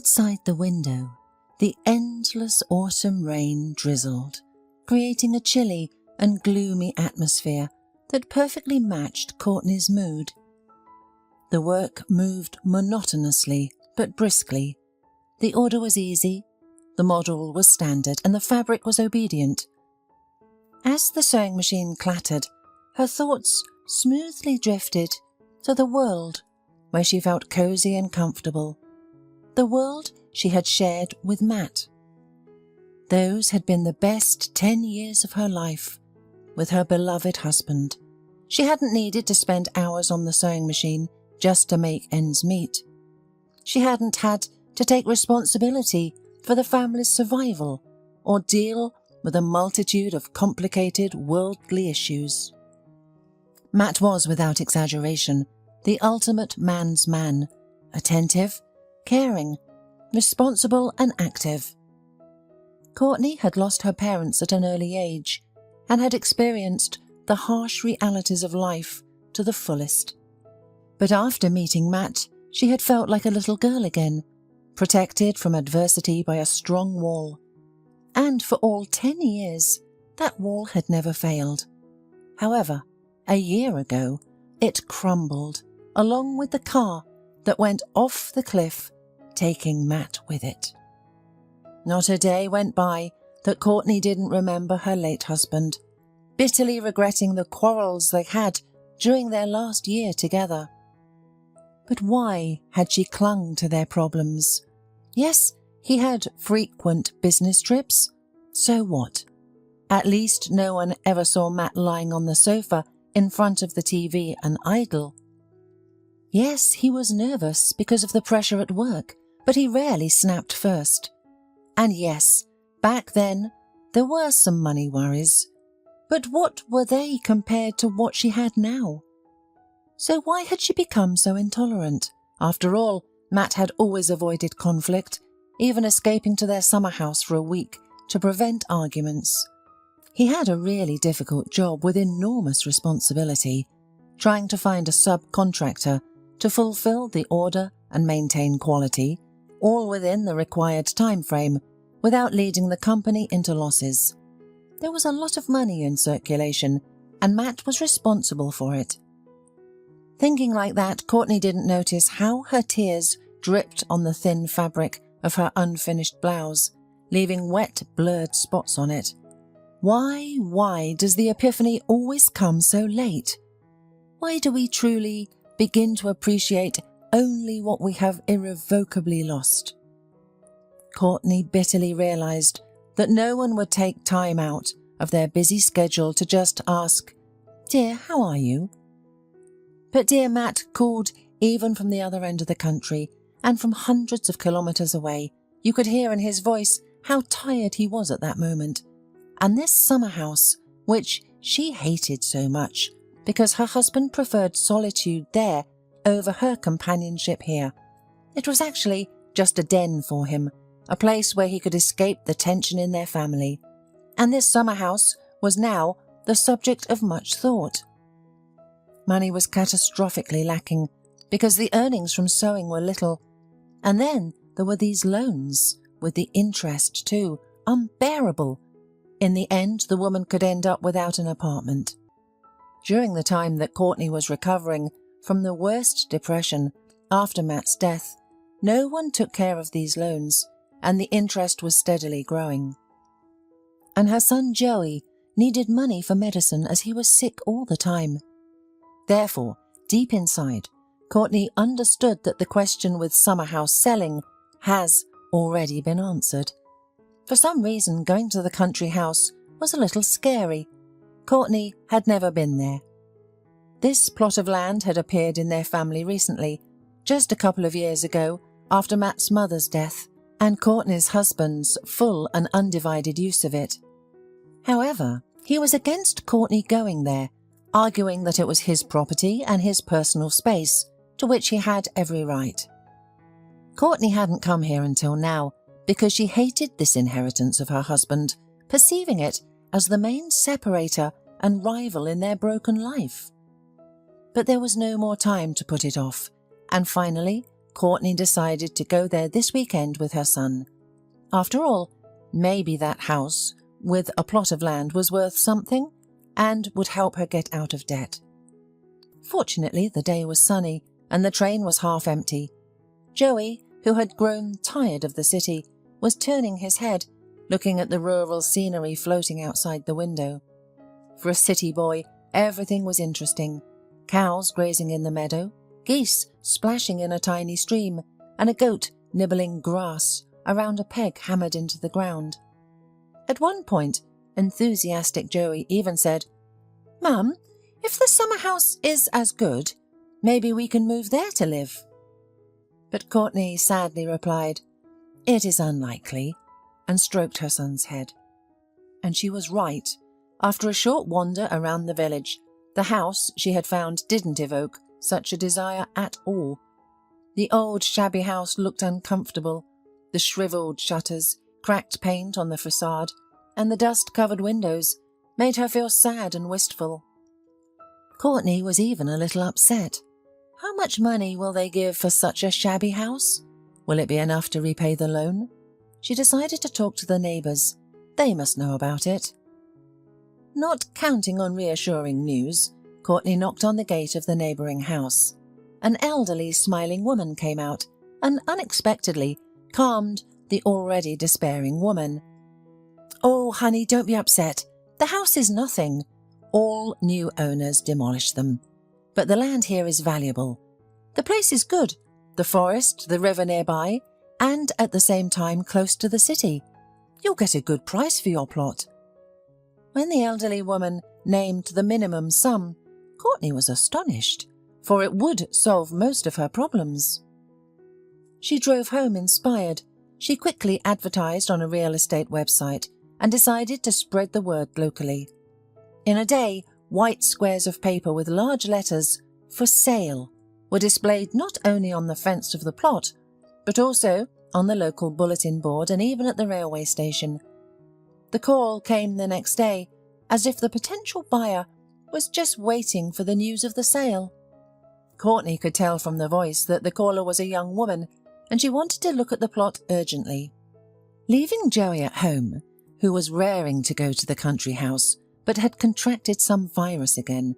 Outside the window, the endless autumn rain drizzled, creating a chilly and gloomy atmosphere that perfectly matched Courtney's mood. The work moved monotonously but briskly. The order was easy, the model was standard, and the fabric was obedient. As the sewing machine clattered, her thoughts smoothly drifted to the world where she felt cosy and comfortable, the world she had shared with Matt. Those had been the best 10 years of her life with her beloved husband. She hadn't needed to spend hours on the sewing machine just to make ends meet. She hadn't had to take responsibility for the family's survival or deal with a multitude of complicated worldly issues. Matt was, without exaggeration, the ultimate man's man, attentive, caring, responsible and active. Courtney had lost her parents at an early age and had experienced the harsh realities of life to the fullest. But after meeting Matt, she had felt like a little girl again, protected from adversity by a strong wall. And for all 10 years, that wall had never failed. However, a year ago, it crumbled, along with the car that went off the cliff, taking Matt with it. Not a day went by that Courtney didn't remember her late husband, bitterly regretting the quarrels they had during their last year together. But why had she clung to their problems? Yes, he had frequent business trips. So what? At least no one ever saw Matt lying on the sofa in front of the TV and idle. Yes, he was nervous because of the pressure at work, but he rarely snapped first. And yes, back then, there were some money worries. But what were they compared to what she had now? So why had she become so intolerant? After all, Matt had always avoided conflict, even escaping to their summer house for a week to prevent arguments. He had a really difficult job with enormous responsibility, trying to find a subcontractor to fulfill the order and maintain quality, all within the required time frame, without leading the company into losses. There was a lot of money in circulation, and Matt was responsible for it. Thinking like that, Courtney didn't notice how her tears dripped on the thin fabric of her unfinished blouse, leaving wet, blurred spots on it. Why does the epiphany always come so late? Why do we truly begin to appreciate only what we have irrevocably lost? Courtney bitterly realized that no one would take time out of their busy schedule to just ask, "Dear, how are you?" But dear Matt called even from the other end of the country, and from hundreds of kilometers away. You could hear in his voice how tired he was at that moment. And this summer house, which she hated so much because her husband preferred solitude there over her companionship here. It was actually just a den for him, a place where he could escape the tension in their family. And this summer house was now the subject of much thought. Money was catastrophically lacking because the earnings from sewing were little. And then there were these loans, with the interest too, unbearable. In the end, the woman could end up without an apartment. During the time that Courtney was recovering from the worst depression after Matt's death, no one took care of these loans, and the interest was steadily growing. And her son Joey needed money for medicine as he was sick all the time. Therefore, deep inside, Courtney understood that the question with summer house selling has already been answered. For some reason, going to the country house was a little scary. Courtney had never been there. This plot of land had appeared in their family recently, just a couple of years ago after Matt's mother's death, and Courtney's husband's full and undivided use of it. However, he was against Courtney going there, arguing that it was his property and his personal space, to which he had every right. Courtney hadn't come here until now because she hated this inheritance of her husband, perceiving it as the main separator and rival in their broken life. But there was no more time to put it off, and finally, Courtney decided to go there this weekend with her son. After all, maybe that house with a plot of land was worth something and would help her get out of debt. Fortunately, the day was sunny and the train was half empty. Joey, who had grown tired of the city, was turning his head, looking at the rural scenery floating outside the window. For a city boy, everything was interesting. Cows grazing in the meadow, geese splashing in a tiny stream, and a goat nibbling grass around a peg hammered into the ground. At one point, enthusiastic Joey even said, "Mum, if the summer house is as good, maybe we can move there to live." But Courtney sadly replied, "It is unlikely," and stroked her son's head. And she was right. After a short wander around the village, the house she had found didn't evoke such a desire at all. The old shabby house looked uncomfortable, the shriveled shutters, cracked paint on the facade, and the dust-covered windows made her feel sad and wistful. Courtney was even a little upset. How much money will they give for such a shabby house? Will it be enough to repay the loan? She decided to talk to the neighbours. They must know about it. Not counting on reassuring news, Courtney knocked on the gate of the neighbouring house. An elderly, smiling woman came out and unexpectedly calmed the already despairing woman. "Oh, honey, don't be upset. The house is nothing. All new owners demolish them. But the land here is valuable. The place is good. The forest, the river nearby, and at the same time close to the city. You'll get a good price for your plot." When the elderly woman named the minimum sum, Courtney was astonished, for it would solve most of her problems. She drove home inspired. She quickly advertised on a real estate website and decided to spread the word locally. In a day, white squares of paper with large letters, "For sale," were displayed not only on the fence of the plot, but also on the local bulletin board and even at the railway station. The call came the next day, as if the potential buyer was just waiting for the news of the sale. Courtney could tell from the voice that the caller was a young woman, and she wanted to look at the plot urgently. Leaving Joey at home, who was raring to go to the country house, but had contracted some virus again,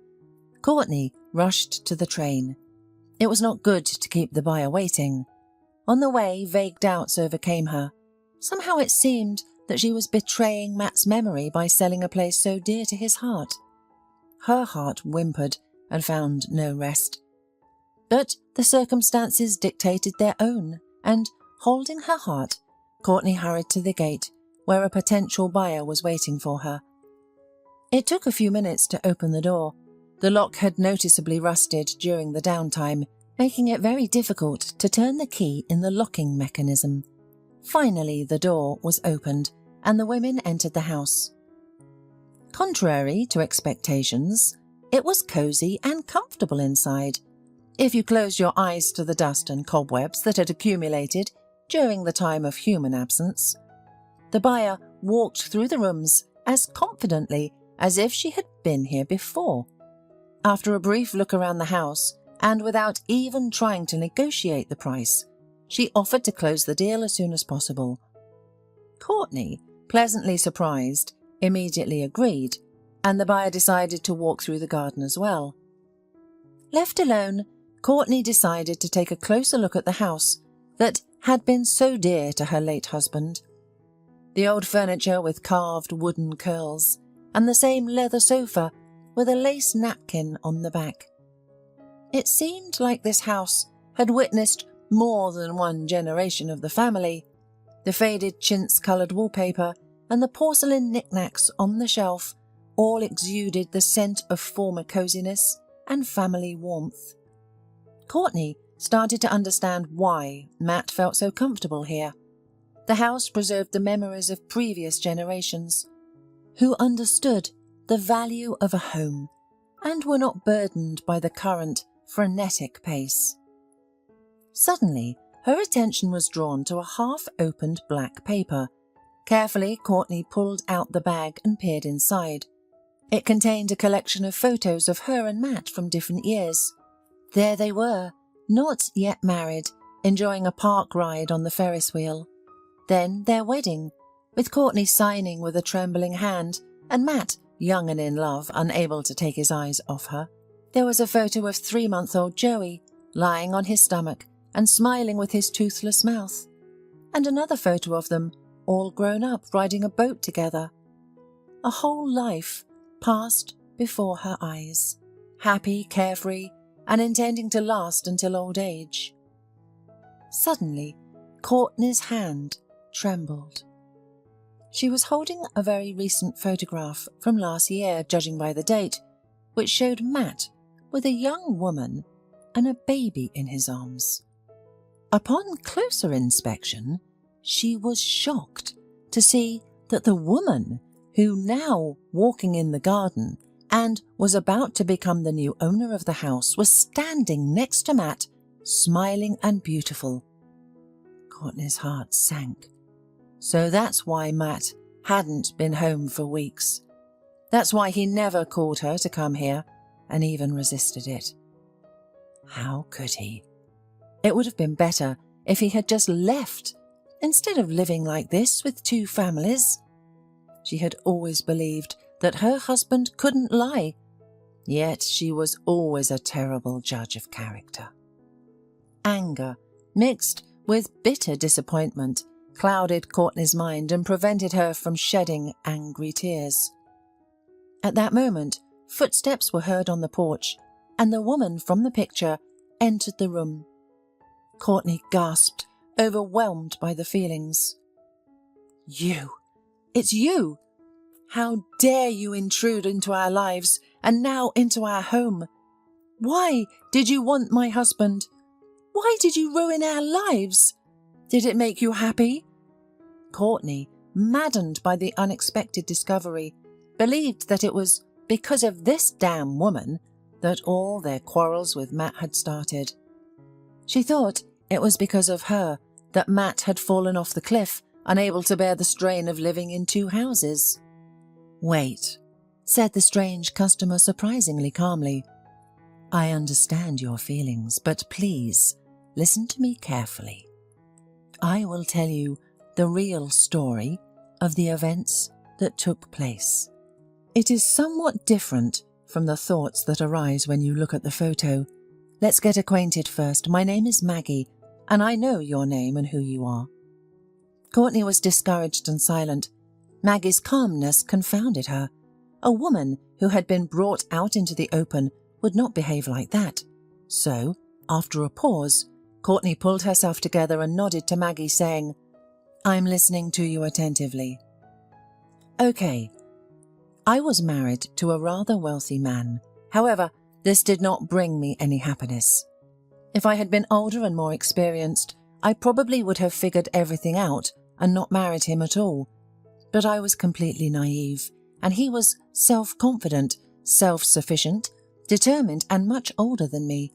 Courtney rushed to the train. It was not good to keep the buyer waiting. On the way, vague doubts overcame her. Somehow it seemed that she was betraying Matt's memory by selling a place so dear to his heart. Her heart whimpered and found no rest. But the circumstances dictated their own, and, holding her heart, Courtney hurried to the gate, where a potential buyer was waiting for her. It took a few minutes to open the door. The lock had noticeably rusted during the downtime, making it very difficult to turn the key in the locking mechanism. Finally, the door was opened, and the women entered the house. Contrary to expectations, it was cosy and comfortable inside, if you closed your eyes to the dust and cobwebs that had accumulated during the time of human absence. The buyer walked through the rooms as confidently as if she had been here before. After a brief look around the house, and without even trying to negotiate the price, she offered to close the deal as soon as possible. Courtney, pleasantly surprised, immediately agreed, and the buyer decided to walk through the garden as well. Left alone, Courtney decided to take a closer look at the house that had been so dear to her late husband. The old furniture with carved wooden curls, and the same leather sofa with a lace napkin on the back. It seemed like this house had witnessed more than one generation of the family. The faded chintz-coloured wallpaper and the porcelain knickknacks on the shelf all exuded the scent of former coziness and family warmth. Courtney started to understand why Matt felt so comfortable here. The house preserved the memories of previous generations, who understood the value of a home and were not burdened by the current frenetic pace. Suddenly, her attention was drawn to a half-opened black paper. Carefully, Courtney pulled out the bag and peered inside. It contained a collection of photos of her and Matt from different years. There they were, not yet married, enjoying a park ride on the Ferris wheel. Then their wedding, with Courtney signing with a trembling hand and Matt, young and in love, unable to take his eyes off her. There was a photo of 3-month-old Joey lying on his stomach and smiling with his toothless mouth, and another photo of them, all grown up, riding a boat together. A whole life passed before her eyes, happy, carefree, and intending to last until old age. Suddenly, Courtney's hand trembled. She was holding a very recent photograph from last year, judging by the date, which showed Matt with a young woman and a baby in his arms. Upon closer inspection, she was shocked to see that the woman, who now walking in the garden and was about to become the new owner of the house, was standing next to Matt, smiling and beautiful. Courtney's heart sank. So that's why Matt hadn't been home for weeks. That's why he never called her to come here and even resisted it. How could he? It would have been better if he had just left instead of living like this with 2 families. She had always believed that her husband couldn't lie, yet she was always a terrible judge of character. Anger, mixed with bitter disappointment, clouded Courtney's mind and prevented her from shedding angry tears. At that moment, footsteps were heard on the porch, and the woman from the picture entered the room. Courtney gasped, overwhelmed by the feelings. "You! It's you! How dare you intrude into our lives and now into our home? Why did you want my husband? Why did you ruin our lives? Did it make you happy?" Courtney, maddened by the unexpected discovery, believed that it was because of this damn woman that all their quarrels with Matt had started. She thought it was because of her that Matt had fallen off the cliff, unable to bear the strain of living in 2 houses. "Wait," said the strange customer surprisingly calmly. "I understand your feelings, but please listen to me carefully. I will tell you the real story of the events that took place. It is somewhat different from the thoughts that arise when you look at the photo. Let's get acquainted first. My name is Maggie, and I know your name and who you are." Courtney was discouraged and silent. Maggie's calmness confounded her. A woman who had been brought out into the open would not behave like that. So, after a pause, Courtney pulled herself together and nodded to Maggie, saying, "I'm listening to you attentively. Okay, I was married to a rather wealthy man. However, this did not bring me any happiness. If I had been older and more experienced, I probably would have figured everything out and not married him at all. But I was completely naive, and he was self-confident, self-sufficient, determined, and much older than me.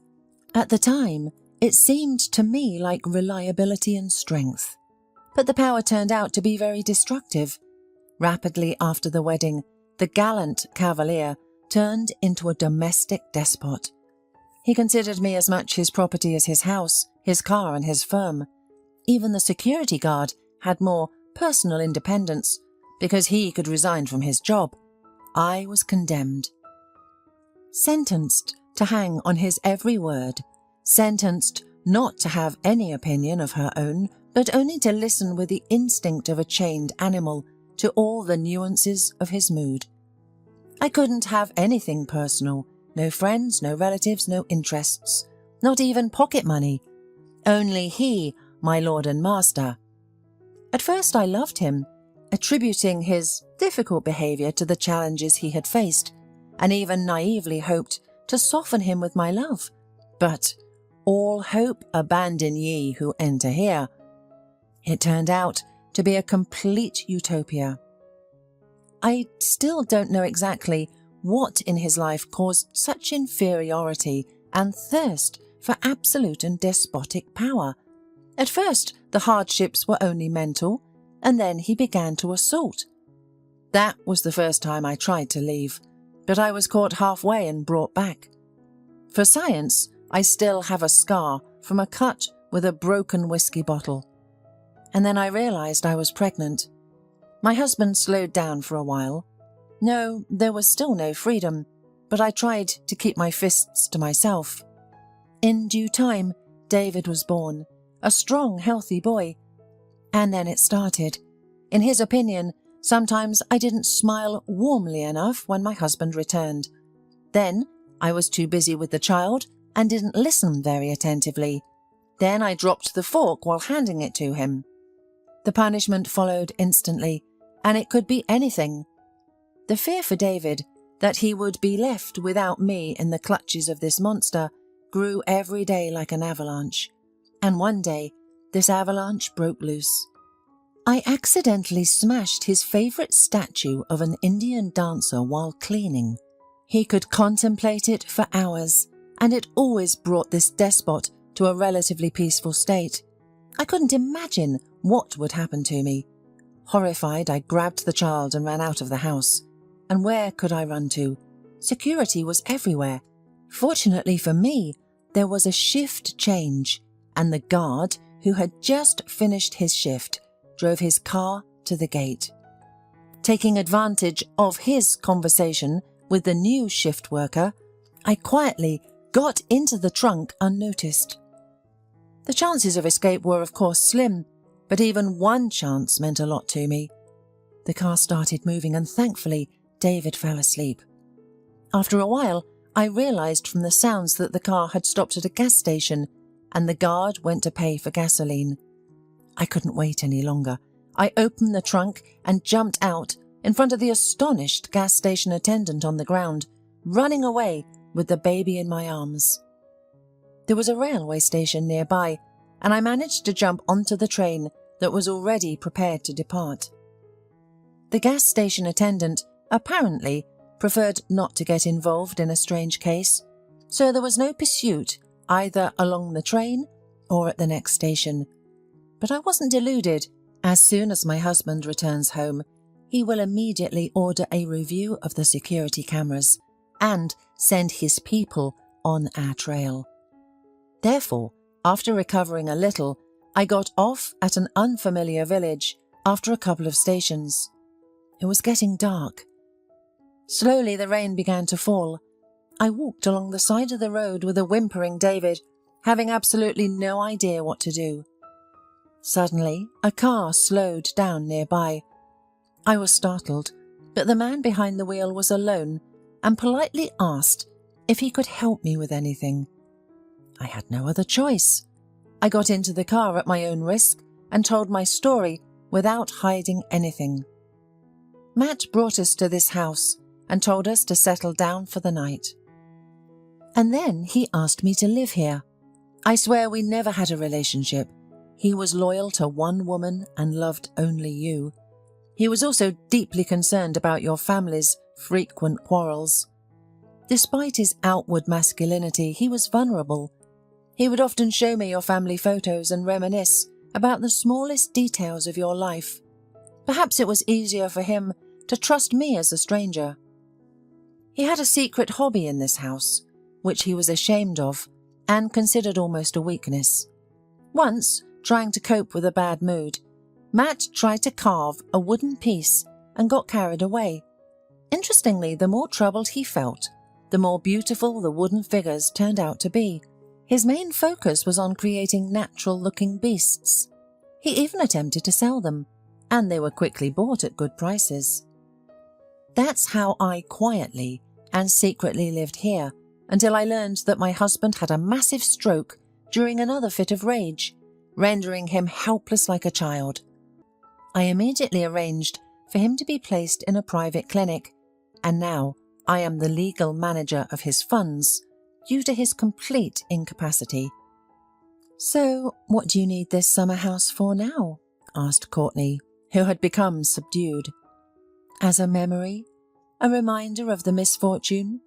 At the time, it seemed to me like reliability and strength. But the power turned out to be very destructive. Rapidly after the wedding, the gallant cavalier turned into a domestic despot. He considered me as much his property as his house, his car, and his firm. Even the security guard had more personal independence because he could resign from his job. I was condemned. Sentenced to hang on his every word, sentenced not to have any opinion of her own, but only to listen with the instinct of a chained animal to all the nuances of his mood. I couldn't have anything personal, no friends, no relatives, no interests, not even pocket money. Only he, my lord and master. At first I loved him, attributing his difficult behaviour to the challenges he had faced, and even naively hoped to soften him with my love. But all hope abandon ye who enter here. It turned out to be a complete utopia. I still don't know exactly what in his life caused such inferiority and thirst for absolute and despotic power. At first, the hardships were only mental, and then he began to assault. That was the first time I tried to leave, but I was caught halfway and brought back. For science, I still have a scar from a cut with a broken whiskey bottle. And then I realized I was pregnant. My husband slowed down for a while. No, there was still no freedom, but I tried to keep my fists to myself. In due time, David was born, a strong, healthy boy. And then it started. In his opinion, sometimes I didn't smile warmly enough when my husband returned. Then I was too busy with the child and didn't listen very attentively. Then I dropped the fork while handing it to him. The punishment followed instantly, and it could be anything. The fear for David that he would be left without me in the clutches of this monster grew every day like an avalanche. And one day, this avalanche broke loose. I accidentally smashed his favourite statue of an Indian dancer while cleaning. He could contemplate it for hours, and it always brought this despot to a relatively peaceful state. I couldn't imagine what would happen to me. Horrified, I grabbed the child and ran out of the house. And where could I run to? Security was everywhere. Fortunately for me, there was a shift change, and the guard, who had just finished his shift, drove his car to the gate. Taking advantage of his conversation with the new shift worker, I quietly got into the trunk unnoticed. The chances of escape were of course slim, but even one chance meant a lot to me. The car started moving and thankfully David fell asleep. After a while, I realized from the sounds that the car had stopped at a gas station and the guard went to pay for gasoline. I couldn't wait any longer. I opened the trunk and jumped out in front of the astonished gas station attendant on the ground, running away with the baby in my arms. There was a railway station nearby, and I managed to jump onto the train that was already prepared to depart. The gas station attendant apparently preferred not to get involved in a strange case, so there was no pursuit either along the train or at the next station. But I wasn't deluded. As soon as my husband returns home, he will immediately order a review of the security cameras and send his people on our trail. Therefore, after recovering a little, I got off at an unfamiliar village after a couple of stations. It was getting dark. Slowly the rain began to fall. I walked along the side of the road with a whimpering David, having absolutely no idea what to do. Suddenly, a car slowed down nearby. I was startled, but the man behind the wheel was alone and politely asked if he could help me with anything. I had no other choice. I got into the car at my own risk and told my story without hiding anything. Matt brought us to this house and told us to settle down for the night. And then he asked me to live here. I swear we never had a relationship. He was loyal to one woman and loved only you. He was also deeply concerned about your family's frequent quarrels. Despite his outward masculinity, he was vulnerable. He would often show me your family photos and reminisce about the smallest details of your life. Perhaps it was easier for him to trust me as a stranger. He had a secret hobby in this house, which he was ashamed of and considered almost a weakness. Once, trying to cope with a bad mood, Matt tried to carve a wooden piece and got carried away. Interestingly, the more troubled he felt, the more beautiful the wooden figures turned out to be. His main focus was on creating natural-looking beasts. He even attempted to sell them, and they were quickly bought at good prices. That's how I quietly and secretly lived here until I learned that my husband had a massive stroke during another fit of rage, rendering him helpless like a child. I immediately arranged for him to be placed in a private clinic, and now I am the legal manager of his funds due to his complete incapacity. "So, what do you need this summer house for now?" asked Courtney, who had become subdued. "As a memory? A reminder of the misfortune,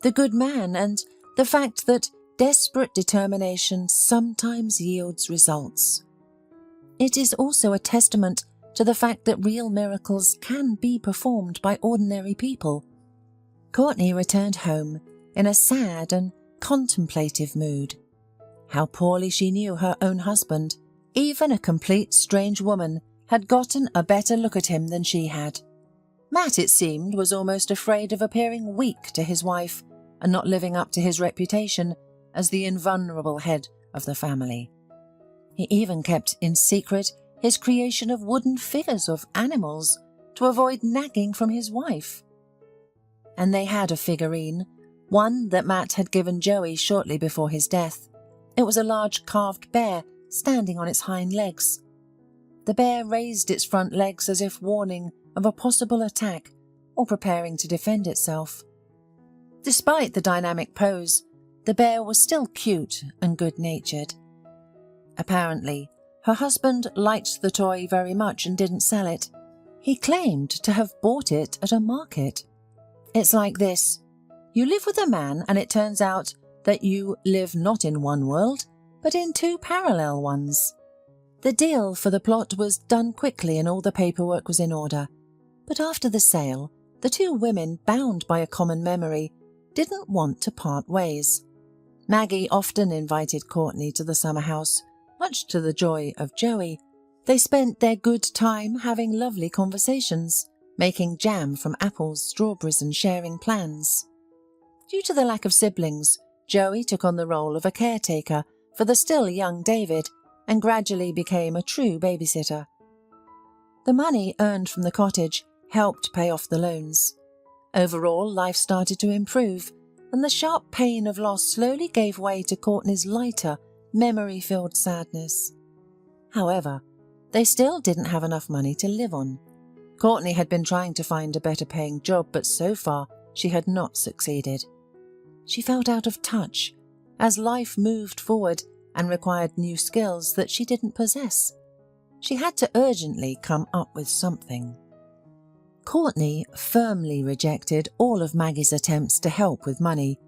the good man, and the fact that desperate determination sometimes yields results. It is also a testament to the fact that real miracles can be performed by ordinary people." Courtney returned home in a sad and contemplative mood. How poorly she knew her own husband. Even a complete strange woman had gotten a better look at him than she had. Matt, it seemed, was almost afraid of appearing weak to his wife and not living up to his reputation as the invulnerable head of the family. He even kept in secret his creation of wooden figures of animals to avoid nagging from his wife. And they had a figurine, one that Matt had given Joey shortly before his death. It was a large carved bear standing on its hind legs. The bear raised its front legs as if warning of a possible attack or preparing to defend itself. Despite the dynamic pose, the bear was still cute and good-natured. Apparently, her husband liked the toy very much and didn't sell it. He claimed to have bought it at a market. It's like this: you live with a man and it turns out that you live not in one world, but in two parallel ones. The deal for the plot was done quickly and all the paperwork was in order. But after the sale, the two women, bound by a common memory, didn't want to part ways. Maggie often invited Courtney to the summer house, much to the joy of Joey. They spent their good time having lovely conversations, making jam from apples, strawberries and sharing plans. Due to the lack of siblings, Joey took on the role of a caretaker for the still young David and gradually became a true babysitter. The money earned from the cottage helped pay off the loans. Overall, life started to improve, and the sharp pain of loss slowly gave way to Courtney's lighter, memory-filled sadness. However, they still didn't have enough money to live on. Courtney had been trying to find a better-paying job, but so far she had not succeeded. She felt out of touch as life moved forward and required new skills that she didn't possess. She had to urgently come up with something. Courtney firmly rejected all of Maggie's attempts to help with money.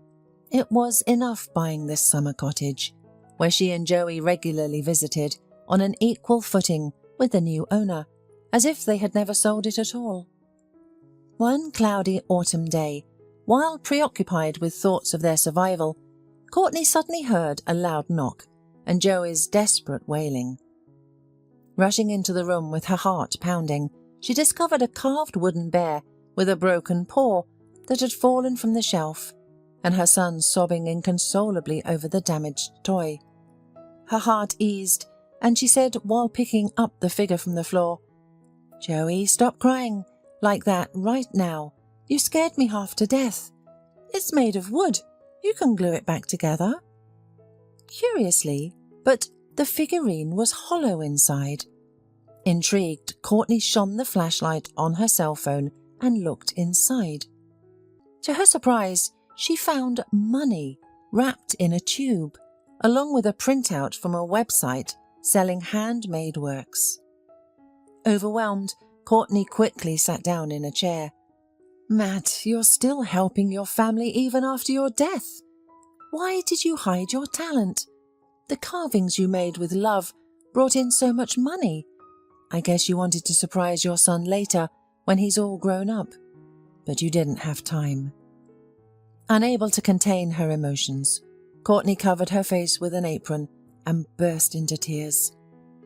It was enough buying this summer cottage, where she and Joey regularly visited on an equal footing with the new owner, as if they had never sold it at all. One cloudy autumn day, while preoccupied with thoughts of their survival, Courtney suddenly heard a loud knock and Joey's desperate wailing. Rushing into the room with her heart pounding, she discovered a carved wooden bear with a broken paw that had fallen from the shelf, and her son sobbing inconsolably over the damaged toy. Her heart eased, and she said while picking up the figure from the floor, "Joey, stop crying like that right now. You scared me half to death. It's made of wood. You can glue it back together." Curiously, but the figurine was hollow inside. Intrigued, Courtney shone the flashlight on her cell phone and looked inside. To her surprise, she found money wrapped in a tube, along with a printout from a website selling handmade works. Overwhelmed, Courtney quickly sat down in a chair. "Matt, you're still helping your family even after your death. Why did you hide your talent? The carvings you made with love brought in so much money. I guess you wanted to surprise your son later when he's all grown up, but you didn't have time." Unable to contain her emotions, Courtney covered her face with an apron and burst into tears,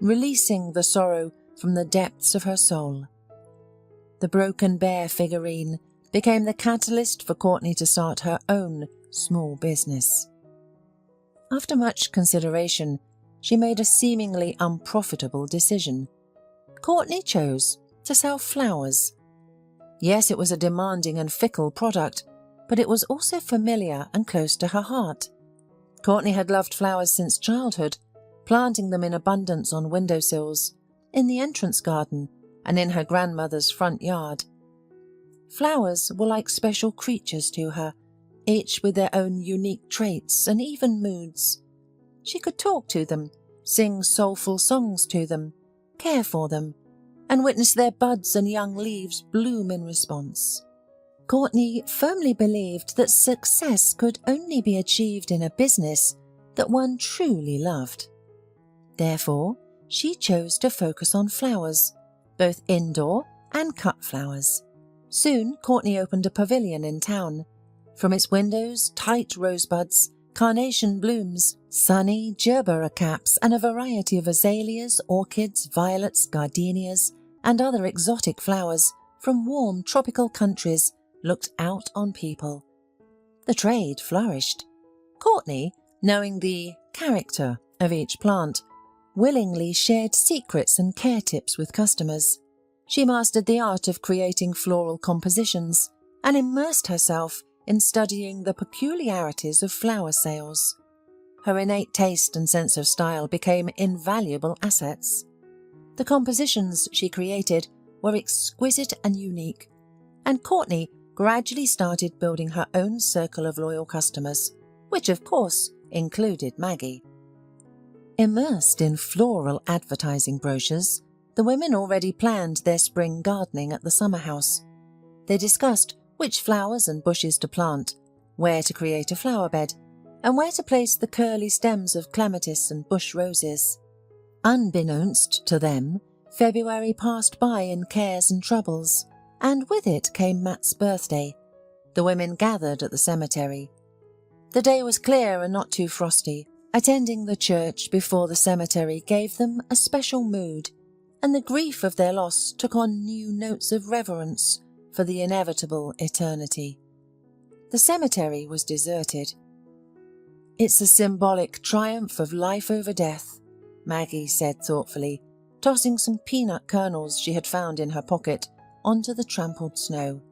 releasing the sorrow from the depths of her soul. The broken bear figurine became the catalyst for Courtney to start her own small business. After much consideration, she made a seemingly unprofitable decision. Courtney chose to sell flowers. Yes, it was a demanding and fickle product, but it was also familiar and close to her heart. Courtney had loved flowers since childhood, planting them in abundance on windowsills, in the entrance garden, and in her grandmother's front yard. Flowers were like special creatures to her, each with their own unique traits and even moods. She could talk to them, sing soulful songs to them, care for them, and witness their buds and young leaves bloom in response. Courtney firmly believed that success could only be achieved in a business that one truly loved. Therefore, she chose to focus on flowers, both indoor and cut flowers. Soon, Courtney opened a pavilion in town. From its windows, tight rosebuds carnation blooms, sunny gerbera caps, and a variety of azaleas, orchids, violets, gardenias, and other exotic flowers from warm tropical countries looked out on people. The trade flourished. Courtney, knowing the character of each plant, willingly shared secrets and care tips with customers. She mastered the art of creating floral compositions and immersed herself in studying the peculiarities of flower sales. Her innate taste and sense of style became invaluable assets. The compositions she created were exquisite and unique, and Courtney gradually started building her own circle of loyal customers, which of course included Maggie. Immersed in floral advertising brochures, the women already planned their spring gardening at the summer house. They discussed which flowers and bushes to plant, where to create a flower bed, and where to place the curly stems of clematis and bush roses. Unbeknownst to them, February passed by in cares and troubles, and with it came Matt's birthday. The women gathered at the cemetery. The day was clear and not too frosty. Attending the church before the cemetery gave them a special mood, and the grief of their loss took on new notes of reverence for the inevitable eternity. The cemetery was deserted. "It's a symbolic triumph of life over death," Maggie said thoughtfully, tossing some peanut kernels she had found in her pocket onto the trampled snow.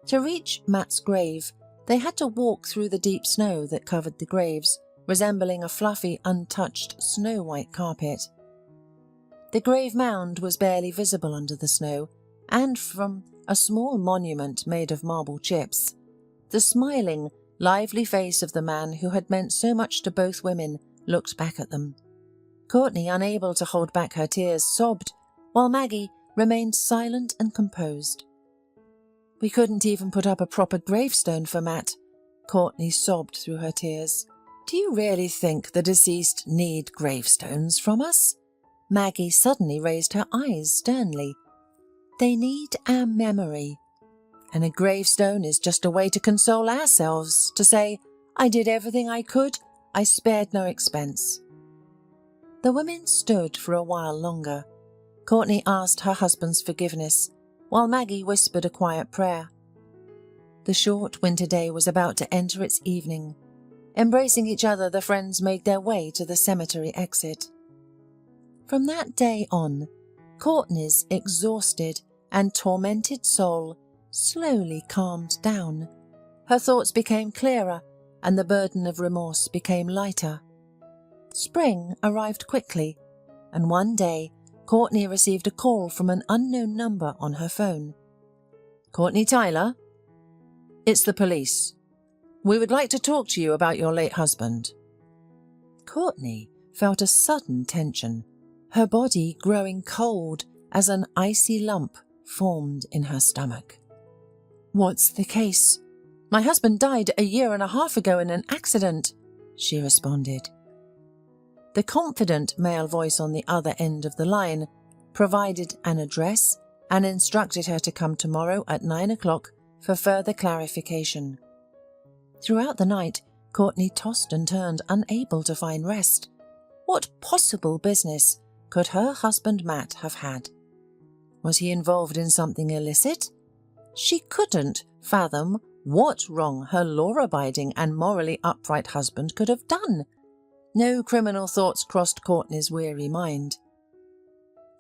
To reach Matt's grave, they had to walk through the deep snow that covered the graves, resembling a fluffy, untouched, snow-white carpet. The grave mound was barely visible under the snow, and from a small monument made of marble chips, the smiling, lively face of the man who had meant so much to both women looked back at them. Courtney, unable to hold back her tears, sobbed, while Maggie remained silent and composed. "We couldn't even put up a proper gravestone for Matt," Courtney sobbed through her tears. "Do you really think the deceased need gravestones from us?" Maggie suddenly raised her eyes sternly. "They need our memory, and a gravestone is just a way to console ourselves, to say, 'I did everything I could, I spared no expense.'" The women stood for a while longer. Courtney asked her husband's forgiveness, while Maggie whispered a quiet prayer. The short winter day was about to enter its evening. Embracing each other, the friends made their way to the cemetery exit. From that day on, Courtney's exhausted and tormented soul slowly calmed down. Her thoughts became clearer, and the burden of remorse became lighter. Spring arrived quickly, and one day Courtney received a call from an unknown number on her phone. "Courtney Tyler? It's the police. We would like to talk to you about your late husband." Courtney felt a sudden tension, her body growing cold as an icy lump formed in her stomach. "What's the case? My husband died a year and a half ago in an accident," she responded. The confident male voice on the other end of the line provided an address and instructed her to come tomorrow at 9 o'clock for further clarification. Throughout the night, Courtney tossed and turned, unable to find rest. What possible business could her husband Matt have had? Was he involved in something illicit? She couldn't fathom what wrong her law-abiding and morally upright husband could have done. No criminal thoughts crossed Courtney's weary mind.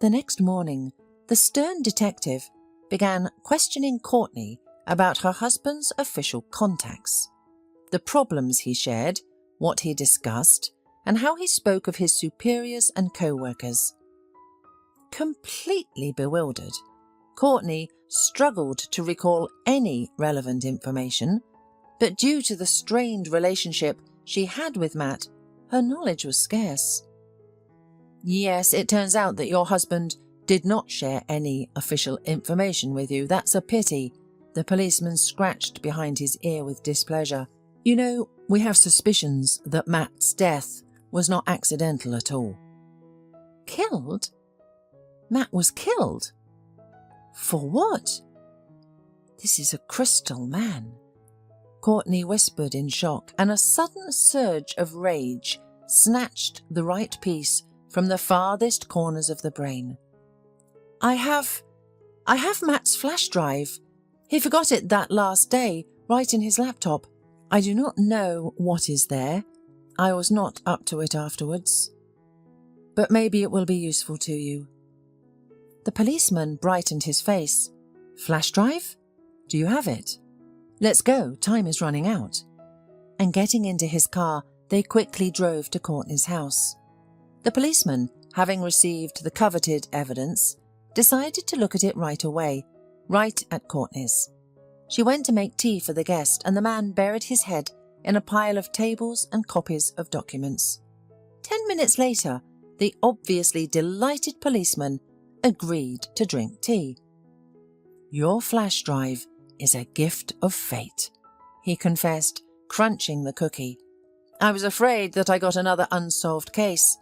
The next morning, the stern detective began questioning Courtney about her husband's official contacts, the problems he shared, what he discussed, and how he spoke of his superiors and co-workers. Completely bewildered, Courtney struggled to recall any relevant information, but due to the strained relationship she had with Matt, her knowledge was scarce. "Yes, it turns out that your husband did not share any official information with you. That's a pity." The policeman scratched behind his ear with displeasure. "You know, we have suspicions that Matt's death was not accidental at all." "Killed? Matt was killed? For what? This is a crystal man." Courtney whispered in shock, and a sudden surge of rage snatched the right piece from the farthest corners of the brain. I have Matt's flash drive. He forgot it that last day, right in his laptop. I do not know what is there. I was not up to it afterwards. But maybe it will be useful to you. The policeman brightened his face. Flash drive? Do you have it? Let's go, time is running out. And getting into his car, they quickly drove to Courtney's house. The policeman, having received the coveted evidence, decided to look at it right away, right at Courtney's. She went to make tea for the guest, and the man buried his head in a pile of tables and copies of documents. 10 minutes later, the obviously delighted policeman agreed to drink tea. Your flash drive is a gift of fate, he confessed, crunching the cookie. I was afraid that I got another unsolved case.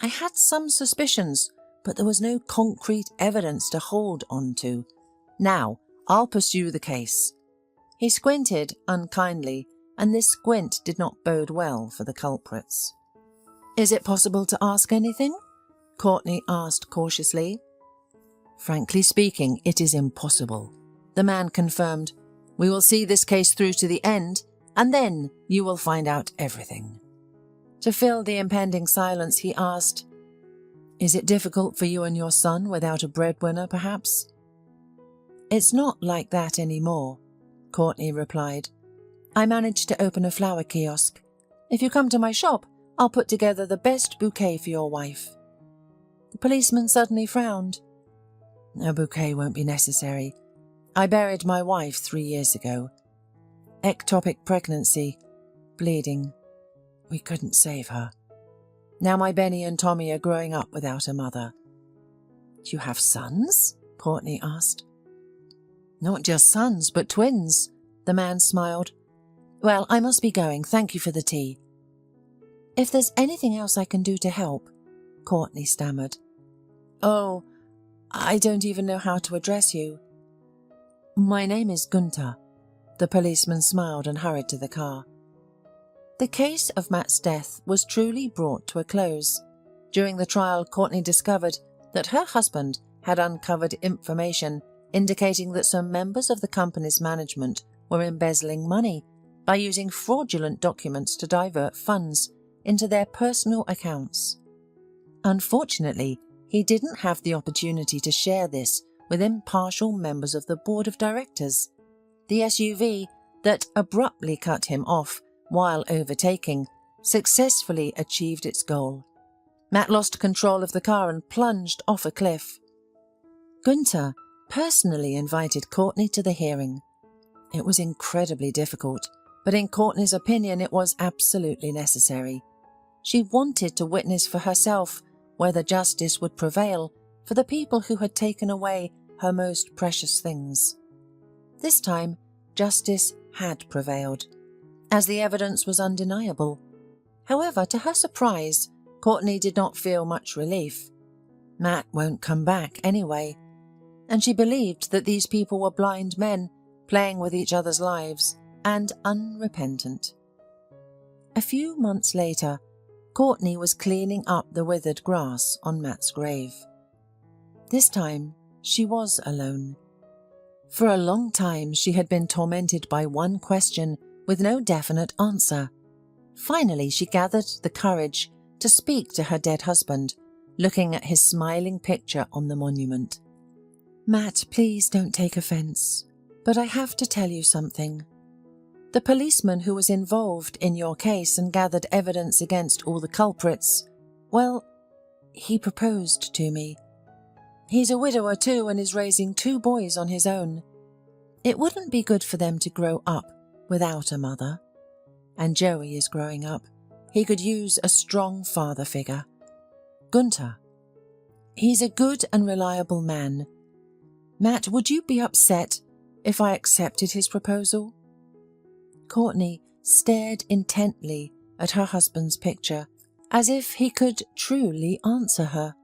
I had some suspicions, but there was no concrete evidence to hold on to. Now, I'll pursue the case. He squinted unkindly, and this squint did not bode well for the culprits. Is it possible to ask anything? Courtney asked cautiously. Frankly speaking, it is impossible, the man confirmed. We will see this case through to the end, and then you will find out everything. To fill the impending silence, he asked, Is it difficult for you and your son without a breadwinner, perhaps? It's not like that anymore, Courtney replied. I managed to open a flower kiosk. If you come to my shop, I'll put together the best bouquet for your wife. The policeman suddenly frowned. A bouquet won't be necessary. I buried my wife 3 years ago. Ectopic pregnancy, bleeding. We couldn't save her. Now my Benny and Tommy are growing up without a mother. Do you have sons? Courtney asked. Not just sons, but twins, the man smiled. Well, I must be going. Thank you for the tea. If there's anything else I can do to help, Courtney stammered. Oh, I don't even know how to address you. My name is Gunther. The policeman smiled and hurried to the car. The case of Matt's death was truly brought to a close. During the trial, Courtney discovered that her husband had uncovered information indicating that some members of the company's management were embezzling money by using fraudulent documents to divert funds into their personal accounts. Unfortunately, he didn't have the opportunity to share this with impartial members of the board of directors. The SUV that abruptly cut him off while overtaking successfully achieved its goal. Matt lost control of the car and plunged off a cliff. Gunther personally invited Courtney to the hearing. It was incredibly difficult, but in Courtney's opinion it was absolutely necessary. She wanted to witness for herself whether justice would prevail for the people who had taken away her most precious things. This time, justice had prevailed, as the evidence was undeniable. However, to her surprise, Courtney did not feel much relief. Matt won't come back anyway, and she believed that these people were blind men playing with each other's lives and unrepentant. A few months later, Courtney was cleaning up the withered grass on Matt's grave. This time, she was alone. For a long time, she had been tormented by one question with no definite answer. Finally, she gathered the courage to speak to her dead husband, looking at his smiling picture on the monument. Matt, please don't take offense, but I have to tell you something. The policeman who was involved in your case and gathered evidence against all the culprits, well, he proposed to me. He's a widower too and is raising 2 boys on his own. It wouldn't be good for them to grow up without a mother. And Joey is growing up. He could use a strong father figure. Gunther. He's a good and reliable man. Matt, would you be upset if I accepted his proposal? Courtney stared intently at her husband's picture, as if he could truly answer her.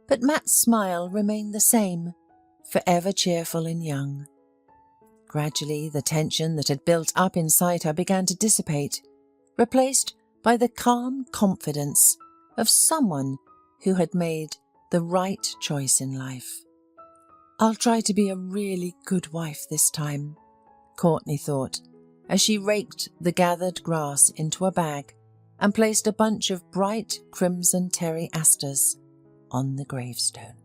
But Matt's smile remained the same, forever cheerful and young. Gradually, the tension that had built up inside her began to dissipate, replaced by the calm confidence of someone who had made the right choice in life. "I'll try to be a really good wife this time," Courtney thought, as she raked the gathered grass into a bag and placed a bunch of bright crimson terry asters on the gravestone.